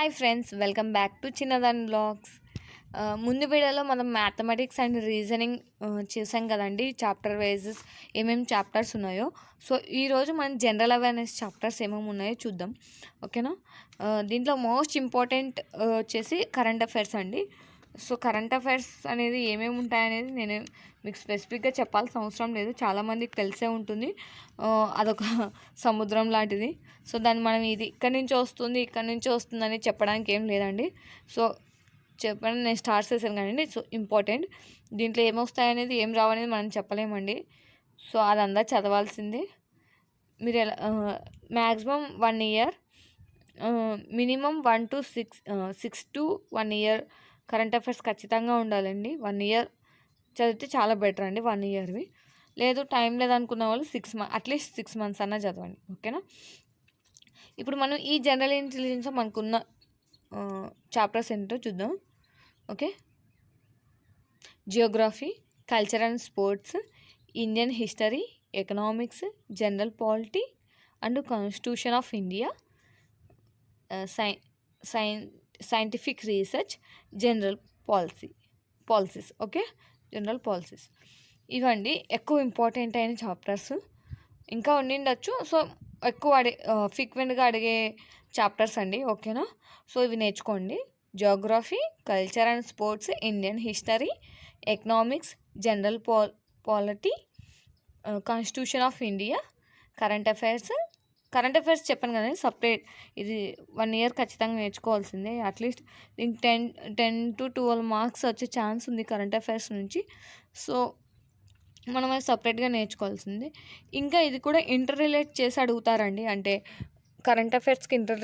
Hi friends, welcome back to చిన్నదాని blogs. ముందు వీడియోలో మనం మ్యాథమెటిక్స్ అండ్ రీజనింగ్ చూసాం కదండి. చాప్టర్ వైజెస్ ఏమేమి చాప్టర్స్ ఉన్నాయో. సో ఈరోజు మనం జనరల్ అవేర్నెస్ చాప్టర్స్ ఏమేమి ఉన్నాయో చూద్దాం, ఓకేనా. దీంట్లో మోస్ట్ ఇంపార్టెంట్ వచ్చేసి కరెంట్ అఫైర్స్ అండి. సో కరెంట్ అఫైర్స్ అనేది ఏమేమి ఉంటాయనేది నేను మీకు స్పెసిఫిక్గా చెప్పాల్సిన అవసరం లేదు, చాలామందికి తెలిసే ఉంటుంది. అదొక సముద్రం లాంటిది. సో దాన్ని మనం ఇది ఇక్కడి నుంచి వస్తుందని చెప్పడానికి ఏం లేదండి. సో చెప్పండి, నేను స్టార్ట్ చేశాను కానీ సో ఇంపార్టెంట్. దీంట్లో ఏమొస్తాయనేది ఏం రావనేది మనం చెప్పలేమండి. సో అదంతా చదవాల్సిందే. మీరు ఎలా maximum 1 year, minimum 1 to 6 to 1 year current affairs ఖచ్చితంగా ఉండాలండి. 1 ఇయర్ చదివితే చాలా బెటర్ అండి. 1 ఇయర్వి లేదు, టైం లేదనుకున్న వాళ్ళు 6 months, అట్లీస్ట్ 6 months అన్నా చదవండి, ఓకేనా. ఇప్పుడు మనం ఈ జనరల్ ఇంటెలిజెన్స్ మనకున్న చాప్టర్స్ ఏంటో చూద్దాం, okay. Geography, culture and sports, Indian history, economics, general polity and constitution of India, scientific research, general policies, okay. General policies ఇవండి ఎక్కువ ఇంపార్టెంట్ అయిన చాప్టర్స్. ఇంకా ఉండిండొచ్చు, సో ఎక్కువ ఫ్రీక్వెంట్గా అడిగే చాప్టర్స్ అండి, ఓకేనా. సో ఇవి నేర్చుకోండి: Geography, culture and sports, Indian history, economics, general polity, constitution of India, current affairs చెప్పాను కదండి సపరేట్. ఇది 1 ఇయర్ ఖచ్చితంగా నేర్చుకోవాల్సిందే. అట్లీస్ట్ దీనికి 10 to 12 మార్క్స్ వచ్చే ఛాన్స్ ఉంది కరెంట్ అఫైర్స్ నుంచి. సో మనం అది సపరేట్గా నేర్చుకోవాల్సిందే. ఇంకా ఇది కూడా ఇంటర్ రిలేట్ చేసి అడుగుతారండి, అంటే కరెంట్ అఫైర్స్కి ఇంటర్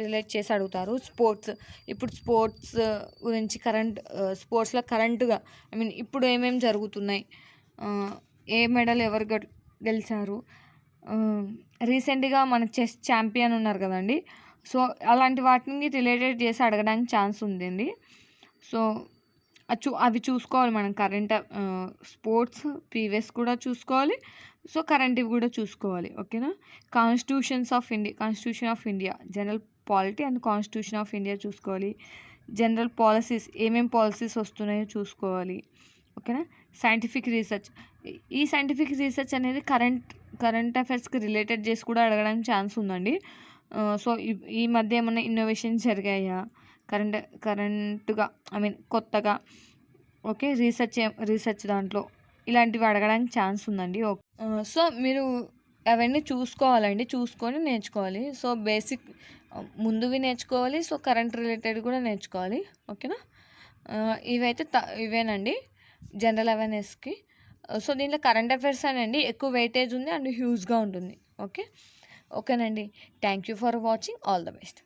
రిలేట్ చేసి అడుగుతారు. ఇప్పుడు స్పోర్ట్స్ గురించి స్పోర్ట్స్లో కరెంటుగా ఇప్పుడు ఏమేమి జరుగుతున్నాయి, ఏ మెడల్ ఎవరు గెలిచారు, రీసెంట్గా మన చెస్ ఛాంపియన్ ఉన్నారు కదండి. సో అలాంటి వాటిని రిలేటెడ్ చేసి అడగడానికి ఛాన్స్ ఉందండి. సో అవి చూసుకోవాలి మనం. స్పోర్ట్స్ ప్రీవియస్ కూడా చూసుకోవాలి, సో కరెంట్వి కూడా చూసుకోవాలి, ఓకేనా. Constitution of India, general polity and constitution of India చూసుకోవాలి. జనరల్ పాలసీస్, ఏమేమి పాలసీస్ వస్తున్నాయో చూసుకోవాలి, ఓకేనా. సైంటిఫిక్ రీసెర్చ్ అనేది కరెంట్ అఫైర్స్కి రిలేటెడ్ చేసి కూడా అడగడానికి ఛాన్స్ ఉందండి. సో ఈ మధ్య ఏమైనా ఇన్నోవేషన్స్ జరిగాయా కరెంటుగా, కొత్తగా, ఓకే. రీసెర్చ్ దాంట్లో ఇలాంటివి అడగడానికి ఛాన్స్ ఉందండి. సో మీరు అవన్నీ చూసుకోవాలండి, చూసుకొని నేర్చుకోవాలి. సో బేసిక్ ముందువి నేర్చుకోవాలి, సో కరెంట్ రిలేటెడ్ కూడా నేర్చుకోవాలి, ఓకేనా. ఇవేనండి జనరల్ అవేర్నెస్కి. సో దీంట్లో కరెంట్ అఫైర్స్ అనండి ఎక్కువ వెయిటేజ్ ఉంది అండ్ హ్యూజ్గా ఉంటుంది, ఓకేనండి. Thank you for watching. All the best.